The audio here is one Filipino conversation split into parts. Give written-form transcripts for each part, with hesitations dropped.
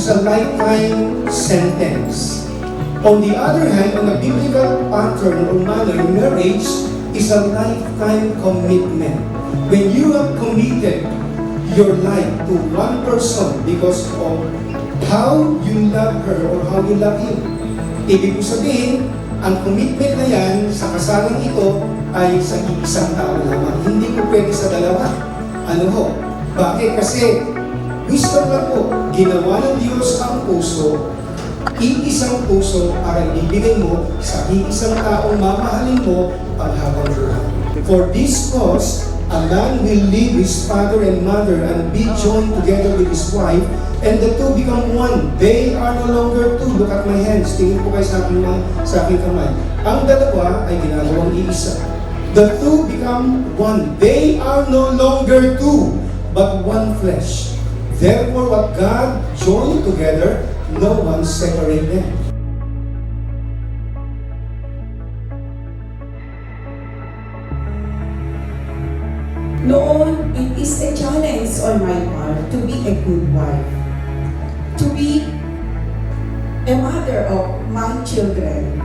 is a lifetime sentence. On the other hand, on a biblical pattern or manner, marriage is a lifetime commitment. When you have committed your life to one person because of how you love her or how you love him, ibig ko sabihin, ang commitment na yan sa kasalang ito ay sa isang tao lamang. Hindi ko pwede sa dalawa. Ano ho? Bakit? Kasi wisdom lang po, ginawa ng Diyos ang puso, iisang puso para ibigay mo sa iisang taong mamahalin mo paghabang buhay. For this cause, a man will leave his father and mother and be joined together with his wife, and the two become one. They are no longer two. Look at my hands. Tingin po kayo sa aking kamay. Ang dalawa ay ginagawang iisa. The two become one. They are no longer two, but one flesh. Therefore, what God joined together, no one separate them. Noon, it is a challenge on my part to be a good wife, to be a mother of my children,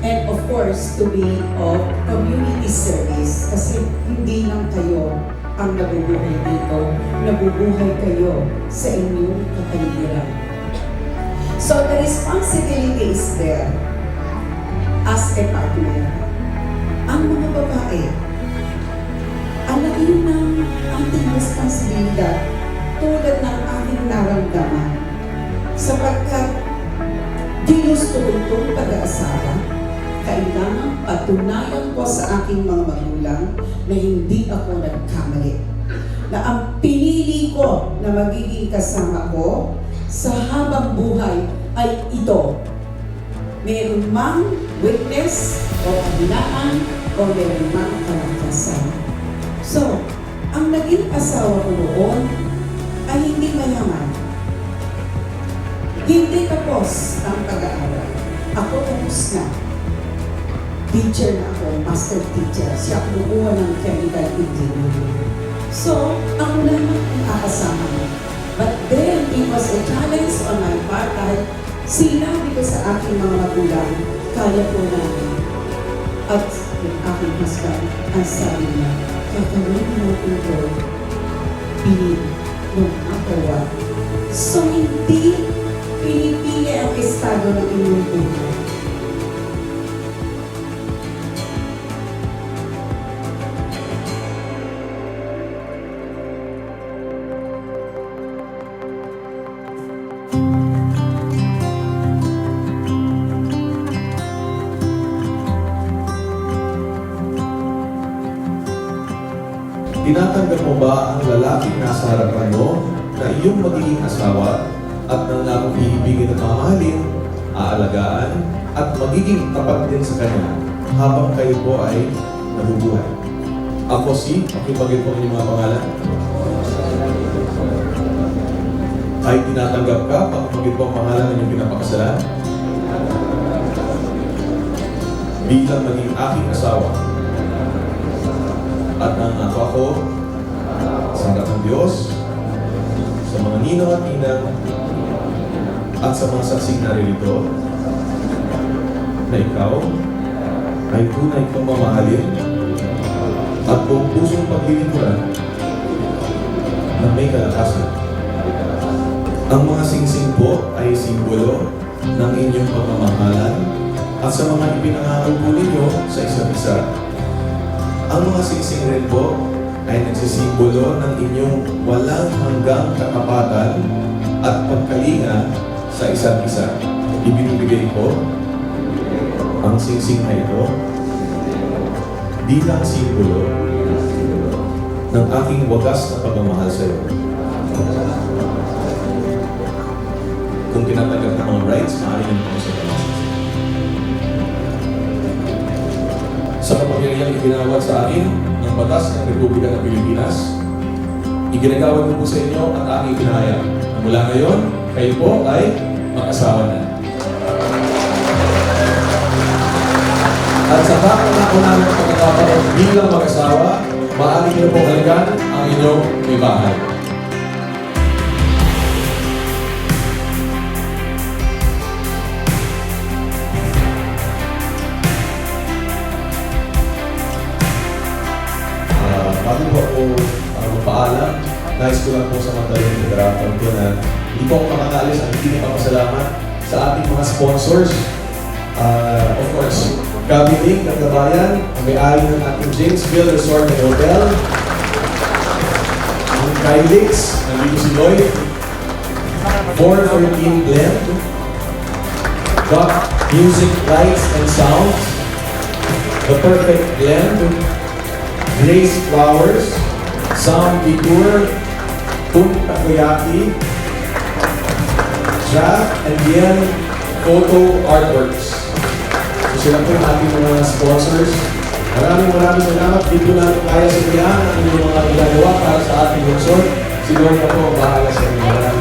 and of course, to be of community service. Kasi hindi lang kayo ang nabubuhay dito, nabubuhay kayo sa inyong kapaligiran. So the responsibility is there as a partner. Ang mga babae, alamin ng ating responsibilidad tulad ng aking naramdaman. Sapagkat Diyos ko itong pag-aasawa, kailangan patunayan ko sa aking mga magulang na hindi ako nagkamali. Na ang pinili ko na magiging kasama ko sa habang buhay ay ito. Meron mang weakness o kabilaan o meron mang kalakasan. So, ang naging asawa ko noon ay hindi mayaman. Hindi tapos ang pag-aaral. Ako tapos na. Teacher na ako, master teacher. Siya kumukuha ng chemical engineering. So, ako naman ang aasama mo. But then, it was a challenge on my part dahil sinabi ko sa aking mga magulang, kaya po namin. At yung aking husband, ang sabi niya, kakawin mo ito, pinili no matter what. So, hindi pinipili ang estado ng inyong buhay. Tinatanggap mo ba ang lalaking nasa harapan mo na iyong magiging asawa at nangakong iibigin at mamahalin, aalagaan, at magiging tapat din sa kanya habang kayo po ay nabubuhay? Ako si, pakibagay po ang inyong mga pangalan. Ay tinatanggap ka, pakibagay po ang pangalan ng inyong pinapakasalan bilang maging aking asawa. At nangako ako sa harap ng Diyos, sa mga ninang at ninang, at sa mga saksing naririto, na ikaw ay tunay kong mamahalin at buong pusong paglilingkuran na may kalakasan. Ang mga singsing po ay simbolo ng inyong pagmamahalan at sa mga ipinangako po ninyo sa isa't isa. Ang mga singsing rin po ay nagsisimbolo ng inyong walang hanggang katapatan at pagkalinga sa isa't isa. Ibinibigay ko ang singsing na ito bilang simbolo ng aking wagas na pagmamahal sa iyo. Kung tinatanggap ng mga rights, maaaring yung mga sa sa kapangyarihang iginawad sa akin ng batas ng Republika ng Pilipinas, iginagawad ko po sa inyo at aking pinahayag. Mula ngayon, kayo po ay mag-asawa na. At sa pangako namin pagkakaroon bilang mag-asawa, maaari niyo pong halikan ang inyong may bahay. ko lang po sa mga talong nagdarapon ko na hindi po ako makakalis ang hindi papasalamat sa ating mga sponsors. Of course, Gabining ng Gabayan, ang may-ari ng ating Jamesville Resort and Hotel. Ang Kylix, nandito si Lloyd. 413 Blend. Got Music, Lights, and Sound. The Perfect Blend. Grace Flowers. Sound Detour. Punta Kuyaki. Jack and Bien Photo Artworks. So sila po yung ating mga sponsors. Maraming salamat. Dito na kaya sa kaya ang inyong mga ginagawa para sa ating lungsod. Si Lord na po ang bahala sa inyo. Maraming